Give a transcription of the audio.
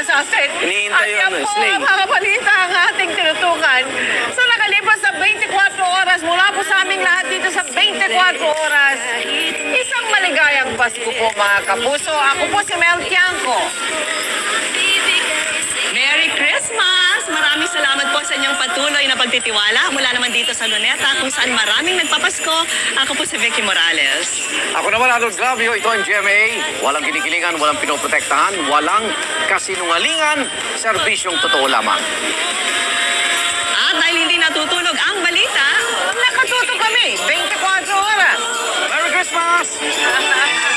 sa akin. Hinihintay At yun, yan po Sling. ang mga balita ang ating tinutukan. So nakalipas sa 24 oras, mula po sa aming lahat dito sa 24 oras, isang maligayang Pasko po mga kapuso. Ako po si Mel Tiangco. Merry Christmas! Maraming salamat po sa inyong patuloy na pagtitiwala mula naman dito sa Luneta kung saan maraming nagpapasko. Ako po si Vicky Morales. Ako naman, Arnold Gravio. Ito ang GMA. Walang kinikilingan, walang pinoprotektahan, walang kasinungalingan. Serbisyong totoo lamang. At dahil hindi natutulog ang balita, Nakatuto kami, 24 oras. Merry Christmas!